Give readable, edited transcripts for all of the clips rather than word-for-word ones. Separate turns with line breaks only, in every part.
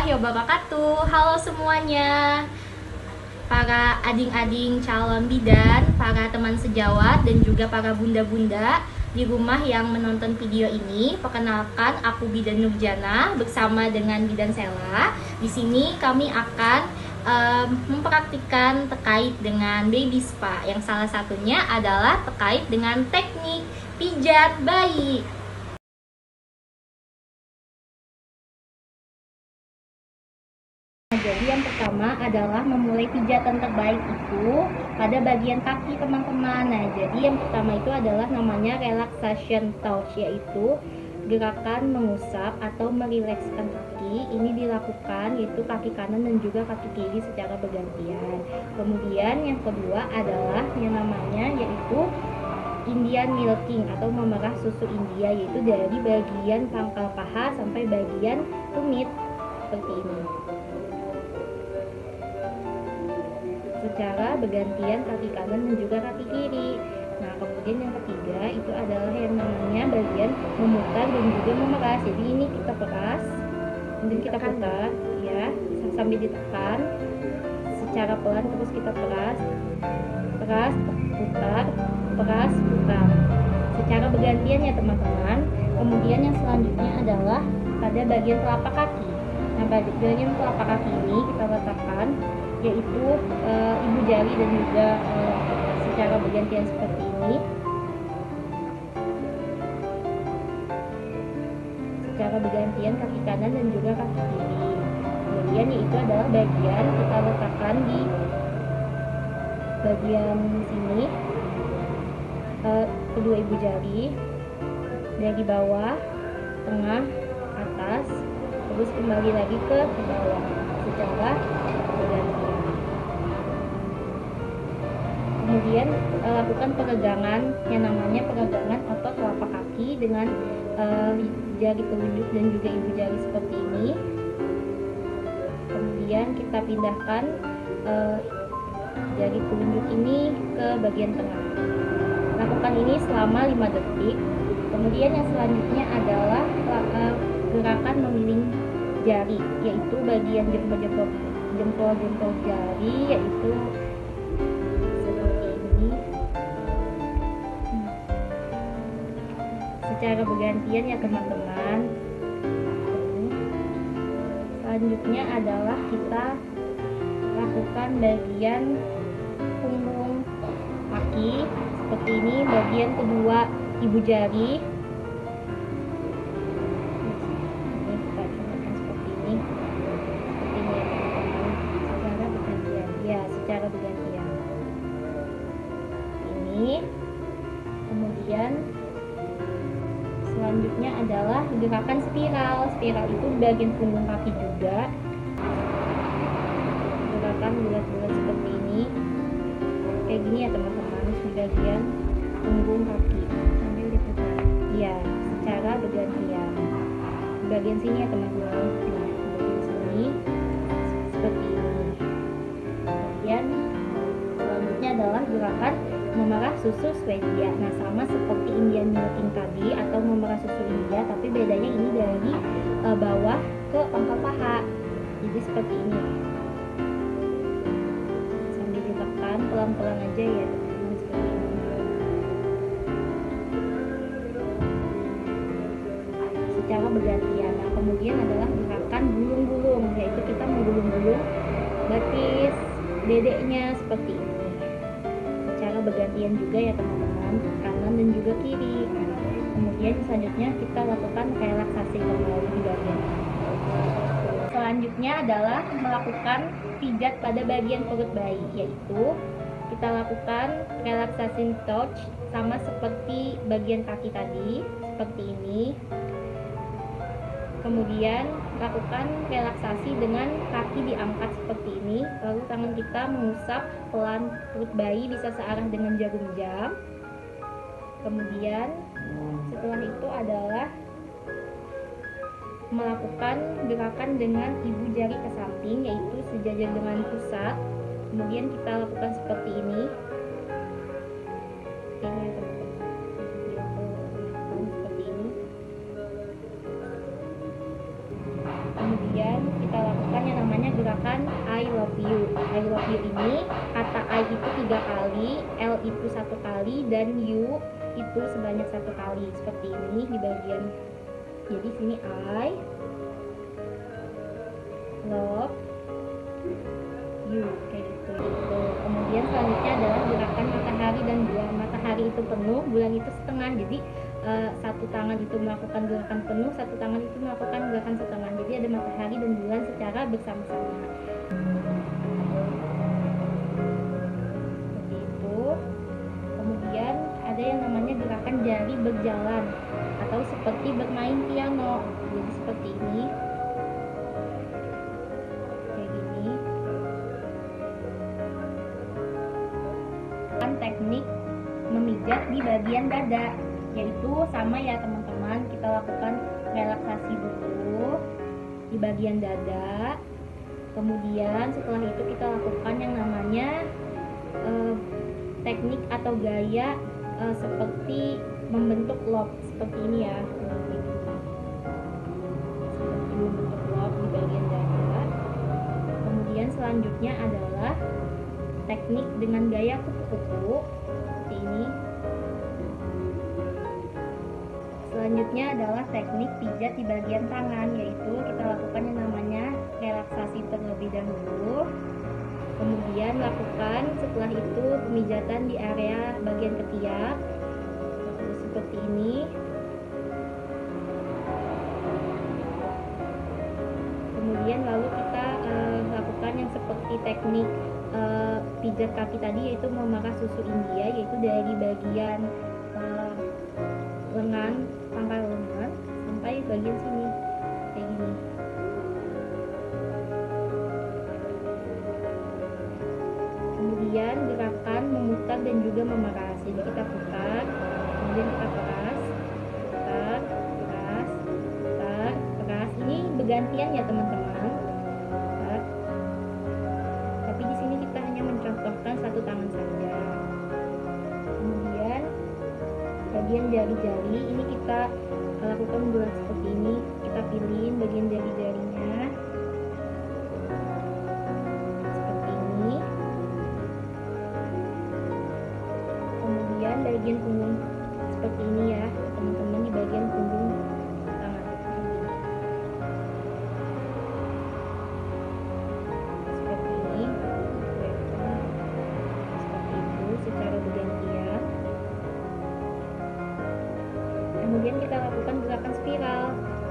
warahmatullahi wabarakatuh. Halo semuanya, para ading-ading calon bidan, para teman sejawat, dan juga para bunda-bunda di rumah yang menonton video ini. Perkenalkan, aku Bidan Nurjana bersama dengan Bidan Sela. Di sini kami akan mempraktikkan terkait dengan baby spa, yang salah satunya adalah terkait dengan teknik pijat bayi. Jadi yang pertama adalah memulai pijatan terbaik itu pada bagian kaki teman-teman. Nah, jadi yang pertama itu adalah namanya relaxation touch, yaitu gerakan mengusap atau merilekskan kaki. Ini dilakukan yaitu kaki kanan dan juga kaki kiri secara bergantian. Kemudian yang kedua adalah yang namanya yaitu Indian milking atau memerah susu India, yaitu dari bagian pangkal paha sampai bagian tumit seperti ini, secara bergantian kaki kanan dan juga kaki kiri. Nah, kemudian yang ketiga itu adalah yang namanya bagian memutar dan juga memeras. Jadi ini kita peras, kemudian kita putar, ya, sambil ditekan secara pelan, terus kita peras, putar, peras, putar, secara bergantian ya teman-teman. Kemudian yang selanjutnya adalah pada bagian telapak kaki. Nah, bagian telapak kaki ini kita letakkan yaitu ibu jari dan juga secara bergantian seperti ini, secara bergantian kaki kanan dan juga kaki kiri. Kemudian yaitu adalah bagian kita letakkan di bagian sini kedua ibu jari, dari bawah, tengah, atas, terus kembali lagi ke bawah secara bergantian. Kemudian lakukan peregangan yang namanya peregangan otot telapak kaki dengan jari telunjuk dan juga ibu jari seperti ini. Kemudian kita pindahkan jari telunjuk ini ke bagian tengah. Lakukan ini selama 5 detik. Kemudian yang selanjutnya adalah gerakan memiling jari, yaitu bagian jempol jari, yaitu secara bergantian ya teman-teman. Selanjutnya adalah kita lakukan bagian punggung kaki seperti ini, bagian kedua ibu jari. Ini kita contohkan seperti ini ya teman-teman, secara bergantian. Ya, secara bergantian. Ini. Kemudian selanjutnya adalah gerakan spiral. Spiral itu bagian punggung kaki juga. Gerakan bulat-bulat seperti ini. Kayak gini ya teman-teman, di bagian punggung kaki. Sambil diputar. Ya, secara bergantian. Di bagian sini ya teman-teman. Nah, di bagian sini seperti ini. Kemudian selanjutnya adalah gerakan memerah susu Swedia. Nah, sama seperti Indian milking tadi atau memerah susu India, tapi bedanya ini dari bawah ke pangkal paha. Jadi seperti ini. Sambil ditekan pelan-pelan aja ya, seperti ini. Secara bergantian. Nah, kemudian adalah gerakan gulung-gulung, yaitu kita menggulung-gulung batis dedeknya seperti ini. Secara bergantian juga ya teman-teman, kanan dan juga kiri. Kemudian selanjutnya kita lakukan relaksasi kembali di bagian. Selanjutnya adalah melakukan pijat pada bagian perut bayi, yaitu kita lakukan relaxation touch sama seperti bagian kaki tadi, seperti ini. Kemudian lakukan relaksasi dengan kaki diangkat seperti ini, lalu tangan kita mengusap pelan perut bayi bisa searah dengan jarum jam. Kemudian setelah itu adalah melakukan gerakan dengan ibu jari ke samping, yaitu sejajar dengan pusat. Kemudian kita lakukan seperti ini. Kemudian kita lakukan gerakan I love you. I love you ini kata I itu 3 kali, L itu 1 kali, dan U itu sebanyak 1 kali. Seperti ini di bagian. Jadi sini I love you kayak gitu. Kemudian selanjutnya adalah gerakan matahari dan bulan. Matahari itu penuh, bulan itu setengah. Jadi satu tangan itu melakukan gerakan penuh, satu tangan itu melakukan gerakan setengah. Jadi ada matahari dan bulan secara bersama-sama. Seperti itu. Kemudian ada yang namanya gerakan jari berjalan atau seperti bermain piano. Jadi seperti ini. Kayak gini. Teknik memijat di bagian dada, yaitu sama ya teman-teman, kita lakukan relaksasi dulu di bagian dada. Kemudian setelah itu kita lakukan yang namanya teknik atau gaya seperti membentuk lock, seperti ini ya, seperti membentuk lock di bagian dada. Kemudian selanjutnya adalah teknik dengan gaya kupu-kupu seperti ini. Selanjutnya adalah teknik pijat di bagian tangan, yaitu kita lakukan yang namanya relaksasi terlebih dahulu. Kemudian lakukan setelah itu pemijatan di area bagian ketiak seperti ini. Kemudian lalu kita lakukan yang seperti teknik pijat kaki tadi, yaitu memerah susu India, yaitu dari bagian lengan, pangkal lengan sampai bagian sini kayak gini. Kemudian gerakan memutar dan juga memeras. Jadi kita putar, kemudian kita peras, putar, peras, putar, peras. Ini bergantian ya teman-teman. Tapi di sini kita hanya mencontohkan satu tangan saja. Kemudian bagian jari-jari ini kita lakukan bulat seperti ini. Kita pilihin bagian jari-jarinya seperti ini. Kemudian bagian punggung seperti ini ya teman-teman, di bagian punggung tangan seperti ini. Seperti itu secara bergantian. Kemudian kita lakukan gerakan spiral,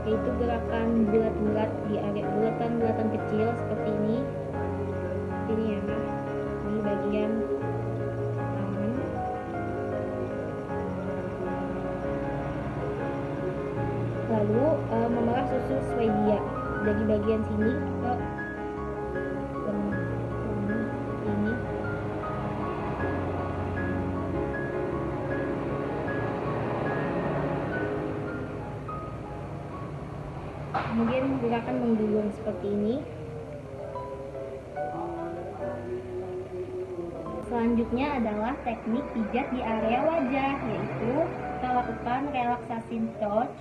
yaitu gerakan bulat-bulat di area bulatan-bulatan kecil seperti ini. Ini ya, ini bagian tangan. Lalu memerah susu Swedia dari bagian sini ke ini. Kemudian gerakan menggulung seperti ini. Selanjutnya adalah teknik pijat di area wajah, yaitu kita lakukan relaksasi touch.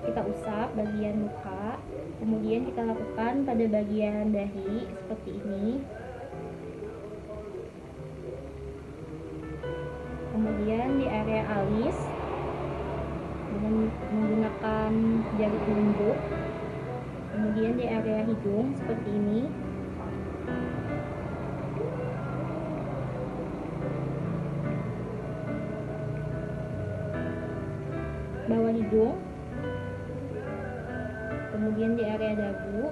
Kita usap bagian muka, kemudian kita lakukan pada bagian dahi seperti ini. Kemudian di area alis dengan menggunakan jari telunjuk. Kemudian di area hidung seperti ini. Bawah hidung. Kemudian di area dagu.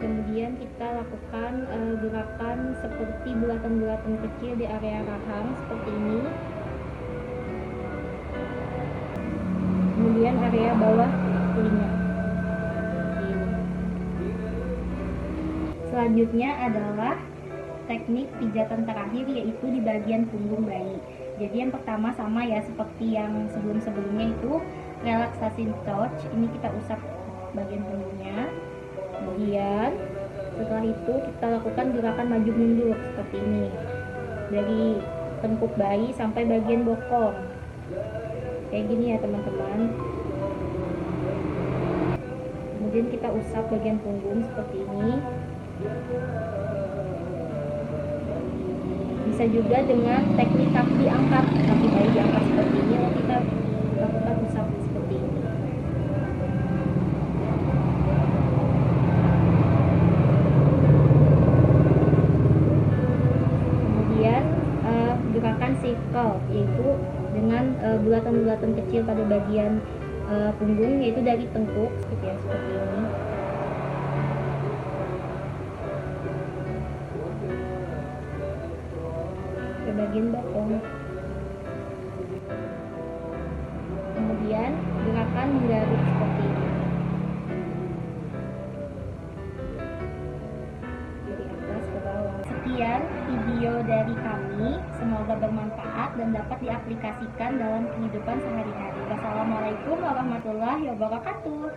Kemudian kita lakukan gerakan seperti bulatan-bulatan kecil di area rahang seperti ini. Kemudian area bawah telinga. Selanjutnya adalah teknik pijatan terakhir, yaitu di bagian punggung bayi. Jadi yang pertama sama ya seperti yang sebelum-sebelumnya, itu relaxation touch. Ini kita usap bagian punggungnya. Kemudian setelah itu kita lakukan gerakan maju mundur seperti ini, dari tengkuk bayi sampai bagian bokong kayak gini ya teman-teman. Kemudian kita usap bagian punggung seperti ini. Bisa juga dengan teknik kaki diangkat, kaki bayi diangkat seperti ini, lalu kita lakukan usap seperti ini. Kemudian gerakan circle, yaitu dengan bulatan-bulatan kecil pada bagian punggung, yaitu dari tengkuk seperti ini. Ke bagian bokong. Kemudian gerakan menggaruk seperti ini. Dari atas ke bawah. Sekian video dari kami, semoga bermanfaat dan dapat diaplikasikan dalam kehidupan sehari-hari. Wassalamualaikum warahmatullahi wabarakatuh.